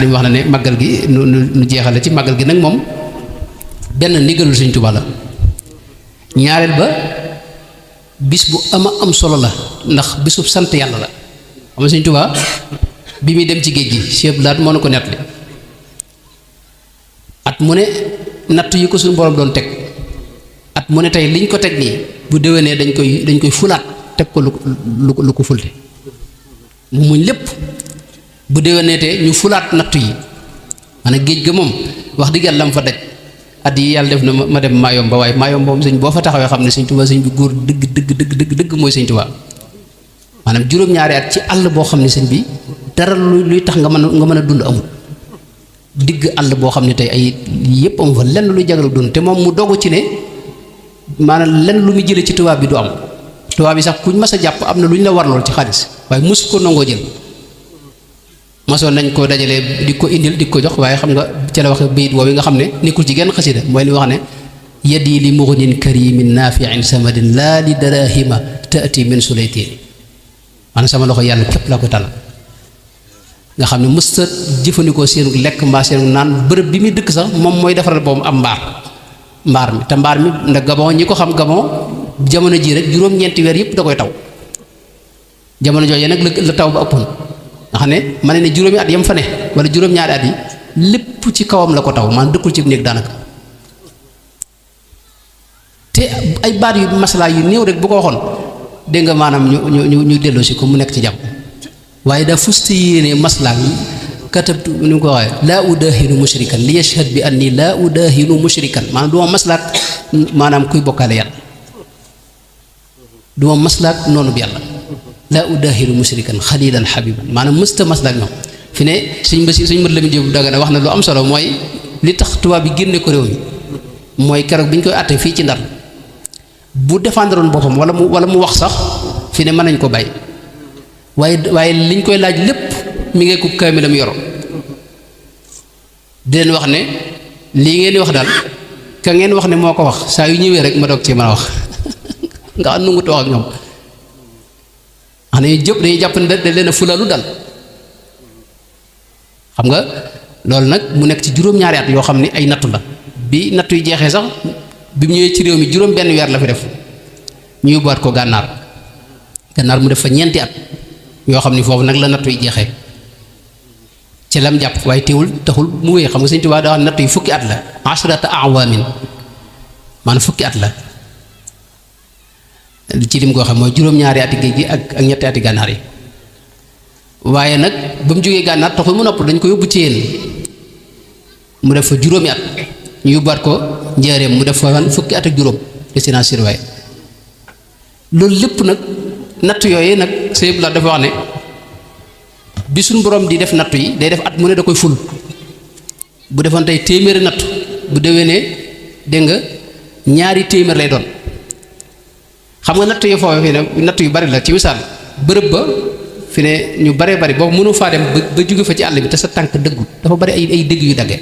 dañu wax na ne màggal gi nu jeexale ci màggal gi nag moom benn ndigalul Sëñ Tuubaa la ñaareel ba bis bu am solo la ndax bisub sant yàlla la xam nga Sëñ Tuubaa bi muy dem ci géej gi Cheikh Abdou Lahad moo na ko nettali at mu ne natt yi ko suñu borom doon teg at mu ne tey liñ ko teg nii bu déwénee dañ koy fulaat teg ko lu ko fulte mu muñ lépp bu déwénee te ñu fulaat nattu yi maanaam géej ga moom wax dëgg yàlla mu fa daj at yi yàlla def na ma dem Mayomba waaye Mayomba moom sëñ boo fa taxawee xam ne Sëñ Tuubaa sëñ bi góor dëgg mooy Sëñ Tuubaa maanaam juróom-ñaari at ci àll boo xam ne sëñ bi dara luy tax nga mën a dund amul digg àll boo xam ne tey ay yëpp amu fa lenn luy jagal dund te moom mu dogu ci ne maanaam lenn lu muy jëlee ci tubaab bi du am tubaab bi sax kuñ mas a jàpp am na lu ñu la warlool ci xaalis waaye mosu ko nangoo jël masoon nañ ko dajalee di ko indil di ko jox waaye xam nga ca la waxe bayit woowu nga xam ne nekkul ci genn xasida mooy li wax ne yadi li mughnin karimin nafi'in samadin laa li darahima taati min sulaytini maanaam sama loxo yàlla képp laa ko tàll nga xam ne mësta jëfandikoo seenu lekk mbaa seenu naan bërëb bi muy dëkk sax moom mooy defaral boobu am mbaar mi te mbaar mi ndax Gabon ñi ko xam Gabon jamono ji rek juróom-ñeenti weer yëpp da koy taw jamono jooju nag la taw ba ëppoon nga xam ne ma ne juróomi at yam fa ne wala juróom-ñaari at yi lépp ci kawam la ko taw maanaam dëkkul ci néeg daanaka te ay baat yu maslaa yu néew rek bu ko waxoon dégg nga maanaam ñu delloo si ko mu nekk ci jàmm waaye daa fusti yéene maslaa yi katabtu ni mu ko waxee laa udahinu mushrikan li yashhad bi anni laa udahinu mushrikan maanaam du ma maslaak maanaam kuy bokkaale yàlla du ma maslaak noonu bi yàlla laa udahinu mushrikan xalilan xabiban maanaam mësta maslaak ñoom fi ne suñ mët la mi jóob daga ne wax na lu am solo mooy li tax tubaab bi génne ko réew mi mooy keroog bi ñu koy àtte fii ci Ndar bu défendroon boppam wala mu wax sax fi ne mën nañ ko bàyyi waaye liñ koy laaj lépp mi ngi ko kaamilam yoro di leen wax ne lii ngeen di wax daal ka ngeen wax ne moo ko wax saa yu ñëwee rek ma doog ci mën a wax nga xam nu ngu wax ak ñoom xam ne dañuy jàpp ne da leen a fulalu dal xam nga loolu nag mu nekk ci juróom-ñaari at yoo xam ne ay nattu la bi nattu yi jeexee sax bi mu ñëwee ci réew mi juróom benn weer la fi def ñu yóbbuwaat ko gànnaar mu def fa ñeenti at yoo xam ni foofu nag la nattu yi jeexee ci lam jàpp waaye teewul taxul mu wéy xam nga Sëñ Tuubaa daa wax nattu yi fukki at la ashrata awaamin maanaam fukki at la ci lim ko xam mooy juróom-ñaari ati géej gi ak ñetti ati gànnaar yi waaye nag ba mu jógee gànnaar taxul mu nopp dañ ko yóbbu ci yéen mu def fa juróomi at ñu yóbbuwaat ko njaareem mu def fa fukki at ak juróom résidence surveillée loolu lépp nag natt yooyu nag sëñ la dafa wax ne bi suñ borom di def nattu yi day def at mu ne da koy ful bu defoon tey téeméeri natt bu déwénee dégg nga ñaari téeméer lay doon xam nga natt yi foofu fi ne natt yu bari la ci misaal bërëb ba fi ne ñu baree bari boobu mënu faa dem ba jóge fa ci àll bi te sa tànk dëggu dafa bari ay dëgg yu daggee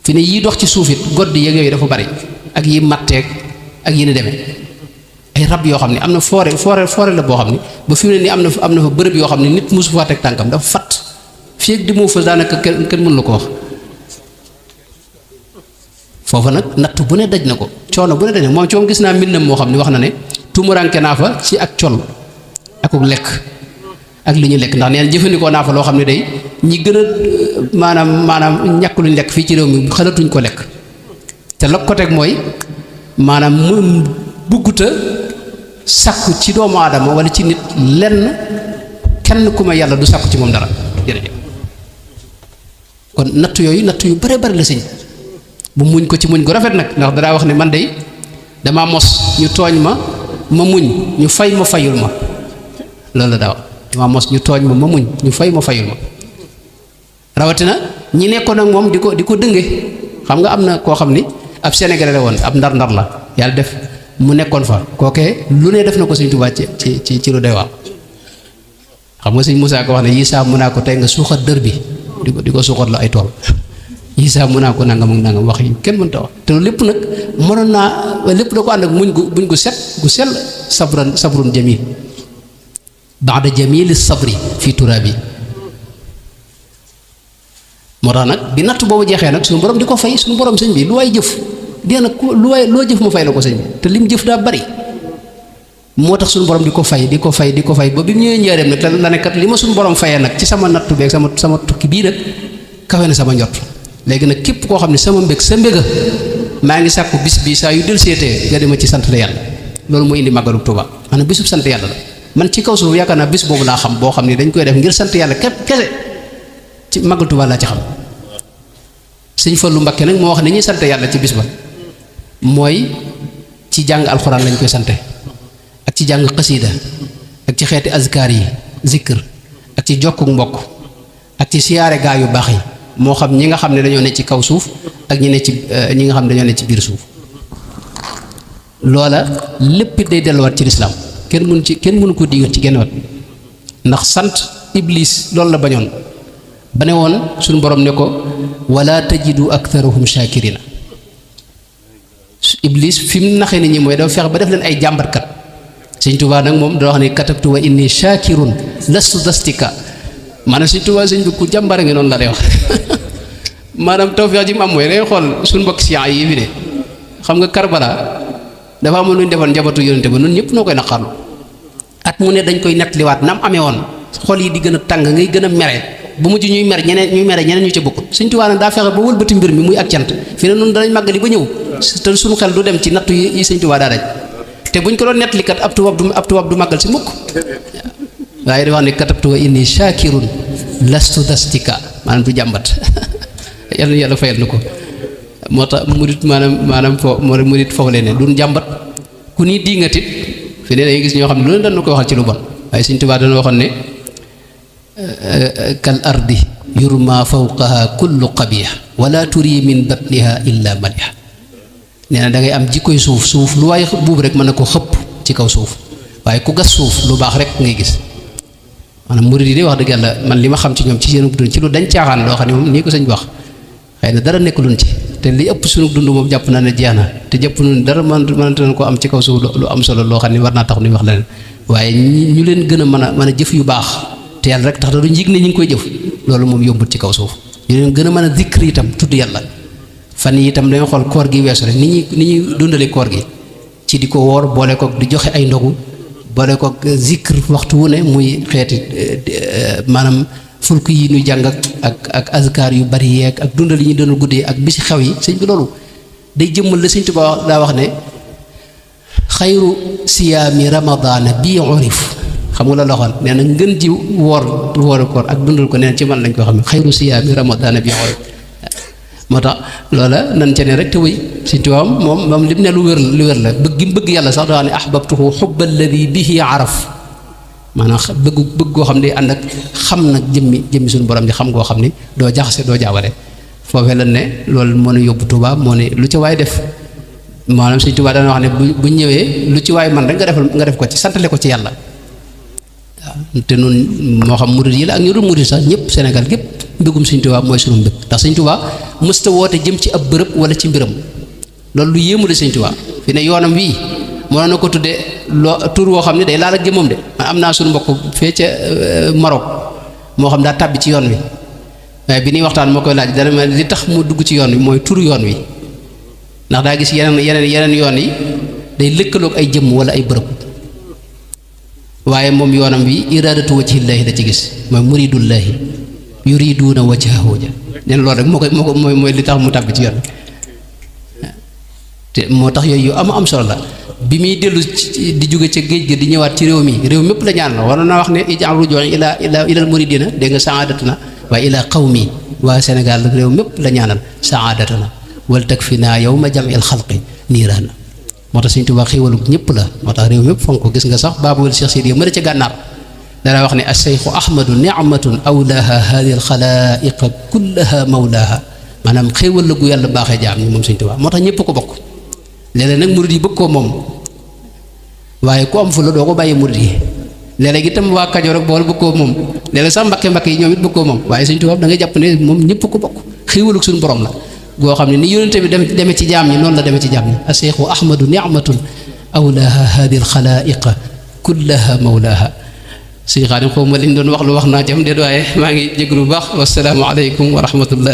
fi ne yii dox ci suuf it godd yeeg yooyu dafa bari ak yi matteeg ak yi ni demee ay rab yoo xam ne am na foore la boo xam ne ba fi mu ne nii am na fa bërëb yoo xam ne nit mosu faa teg tànkam dafa fat fii ak di moo fa daanaka kenn mënu la ko wax foofa nag natt bu ne daj na ko coono bu ne daj na moom ci moom gis naa mbindam moo xam ne wax na ne tumuranke naa fa ci ak col akuk lekk ak li ñu lekk ndax neen jëfandikoo naa fa loo xam ne day ñi gën a maanaam ñàkk luñ lekk fii ci réew mi xalatuñ ko lekk te la ko teg mooy maanaam mu bugguta sàkku ci doomu aadama wala ci nit lenn kenn ku ma yàlla du sàkku ci moom dara jërëjëf kon natt yooyu natt yu bare bari la sëñ bu muñ ko ci muñ gu rafet nag ndax danaa wax ne man de damaa mos ñu tooñ ma muñ ñu fay ma fayul ma loolu la daa wax damaa mos ñu tooñ ma muñ ñu fay ma fayul ma rawatina ñi nekkoon ak moom di ko dënge xam nga am na koo xam ni ab sénégalais la woon ab ndar-ndar la yàlla def mu nekkoon fa kookee lu ne def na ko Sëñ Tuubaa ci lu doy waar xam nga Sëñ Musaa ko wax ne yii saa mun naa ko tey nga suuxat dër bi di ko suuxat la ay tool yii saa mun naa ko nangam ak nangam wax yi kenn mënta wax te loolu lépp nag mënoon naa lépp da ko ànd ak muñ gu set gu sell sabrun jamil baada jamili sabri fi turaabi moo tax nag bi natt boobu jeexee nag suñu borom di ko fay suñu borom sëñ bi lu waay jëf dee nag lu waay loo jëf mu fay la ko sëñ bi te lim jëf daa bari moo tax suñu borom di ko fay ba bi mu ñëwee njaareem nag la ne kat li ma suñu borom fayee nag ci sama nattu beeg sama tukki bii nag kawe na sama njot léegi nag képp koo xam ne sama mbég sa mbéga maa ngi sàkku bis bi saa yu del seetee nga dema ci sant la yàlla loolu moo indi màggalu Tuuba maanaam bisub sant yàlla la man ci kaw suuf yaakaar naa bis boobu laa xam boo xam ne dañ koy def ngir sant yàlla képp kese ci màggalu Tuuba laa ci xam sëñ Fallu Mbakke nag moo wax ne ñuy sant yàlla ci bis ba mooy ci jàng alxuraan lañ koy sante ak ci jàng xasiida ak ci xeeti azkaar yi zikr ak ci jokkuk mbokk ak ci siyaare gaa yu baax yi moo xam ñi nga xam ne dañoo ne ci kaw suuf ak ñi nga xam ne dañoo ne ci biir suuf loola lépp day delluwaat ci lislaam kenn mënu ko diigat ci genn wat ndax sant iblis loolu la bañoon ba ne woon suñu borom ne ko wala tajidu aktharahum shakirina iblis fi mu naxee nit ñi mooy dafa fex ba def leen ay jàmbatkat sëñ Tuubaa nag moom da wax ne katabtu wa inni shakirun lastu dastika maanaam sëñ Tuubaa sëñ bi ku jàmbare nga noonu la day wax maanaam tawfeex ji mu am mooy day xool suñu mbokk siyaan yi fi ne xam nga Karbala dafa amoon lu ñu defoon njabootu yonente ba noonu ñëpp noo koy naqarlu at mu ne dañ koy nettaliwaat nam amee woon xol yi di gën a tàng ngay gën a mere bu mujj ñuy mere ñeneen ñu ca bokk sëñ Tuubaa nag daa fexe ba wëlbati mbir mi muy ak cant fi ne noonu danañ màggali ba ñëw te suñu xel du dem ci nattu yi sëñ Tuubaa daa daj te buñ ko doon nettalikat ab tubaab du màggal si mukk waaye dafa wax ne katabtu wa inni shakirun lastu dastika maanaam du jàmbat yàlla fayal na ko moo tax murit maanaam murit foofu leen ne duñ jàmbat ku ni diingatit fi ne dañuy gis ñoo xam ne lu leen dañ ko waxal ci lu bon waaye sëñ Tuubaa dana waxoon ne kal ardi yurma fawqaha kullu qabih wala turi min batniha illa maliha nee na da ngay am jikkoy suuf lu waaye buub rek mën na ko xëpp ci kaw suuf waaye ku gas suuf lu baax rek ngay gis maanaam murid yi de wax dëgg yàlla man li ma xam ci ñoom ci seen dund ci lu dañ caaxaan loo xam ne moom nii ko sëñ wax xëy na dara nekkuluñ ci te li ëpp suñu dund moom jàpp naa ne jeex na te jàpp nañu dara mënante nañ ko am ci kaw suuf lu am solo loo xam ne war naa tax ñuy wax leneen waaye ñu leen gën a mën a jëf yu baax te yàlla rek tax da duñ yëg ne ñu ngi koy jëf loolu moom yombut ci kaw suuf ñu leen gën a mën a zikri itam tudd yàlla fan yi itam dañoo xool koor gi weesu rek ni ñuy dundale koor gi ci di ko woor boole koog di joxe ay ndogu boole koog zikr waxtu wu ne muy xeeti maanaam fulk yi ñuy jàng ak azkar yu bari yeeg ak dundal yi ñu doon guddee ak bisi xew yi sëñ bi loolu day jëmmal la sëñ Tuubaa daa wax ne xayru siyaami ramadaana bii urif xam nga la loxoon nee na ngën ji wooru koor ak dundal ko nee na ci man lañ ko xam ne xayru siyaami ramadaana bii urif moo tax loola nan ca ne rek te wéy sëñ Tuubaa moom lim ne lu wér la bëgg yàlla sax daa wax ne ahbabtuhu xubba alladi bihi araf maanaam bëgg goo xam ne ànd ak xam nag jëmmi suñu borom di xam goo xam ni doo jaxase doo jaawale foofee lan ne loolu moo ne yóbbu Tuubaa moo ne lu ci waay def maanaam sëñ Tuubaa dana wax ne bu ñëwee lu ci waay man rek nga def ko ci santale ko ci yàlla waaw te nun moo xam murid yi la ak ñu dul murid sax ñëpp Sénégal gépp mbégum sëñ Tuubaa mooy sunu mbég ndax sëñ Tuubaa mësta woote jëm ci ab bërëb wala ci mbiram loolu lu yéemu de sëñ Tuubaa fi ne yoonam wii mënoon na ko tuddee tur woo xam ne day laal ak jëmmam de man am naa suñu mbokk fee ca Maroc moo xam daa tàbbi ci yoon wi waaye bi ñuy waxtaan moo koy laaj dana ma li tax mu dugg ci yoon wi mooy turu yoon wi ndax daa gis yeneen yoon yi day lëkkaloog ay jëmm wala ay bërëb waaye moom yoonam wi iradatu wajhillaahi da ci gis mooy muridullaahi yuriduuna wajhahu ja neen loolu rek mooy li tax mu tàbbi ci yoon wi te moo tax yooyu yu am solo la bi muy dellu di jóge ca géej ga di ñëwaat ci réew mépp la ñaan la waroon naa wax ne ij'al rujuu'i ilal muridina dégg nga saadatana waaye ila qawmi waa Sénégal réew mépp la ñaanal saadatana wal takfina yawma jam'il xalqi niiraana moo tax Sëñ Tuubaa xéewalu ñëpp la moo tax réew mépp fonk ko gis nga sax baabul Cheikh Sidi mën a ca gànnaar dana wax ne as-Seexu Ahmadu nicmatun awlaaha haadihi al-xalaa'iqa kullaha mawlaaha maanaam xéewal la gu yàlla baaxee jaam ñi moom Sëñ Tuubaa moo tax ñëpp ko bokk léeg-léeg nag murid yi bëgg koo moom waaye ku am fu la doo ko bàyyi murid yi léeg-léeg itam waa Kajoor ak Bawol bëgg koo moom léeg-léeg sax mbakke yi ñoom it bëgg koo moom waaye Sëñ Tuubaa da ngay jàpp ne moom ñëpp ko bokk xéewalu suñu borom la goo xam ne ni yónnente bi demee ci jaam ñi noonu la demee ci jaam ñi as-Seexu Ahmadu nicmatun awlaaha haadihi al-xalaa'iqa kullaha mawlaaha sëñ Xaadim xaw ma liñ doon wax lu wax naa jam déet waaye maa ngi jéglu bu baax wassalaamu aleykum wa rahmatullah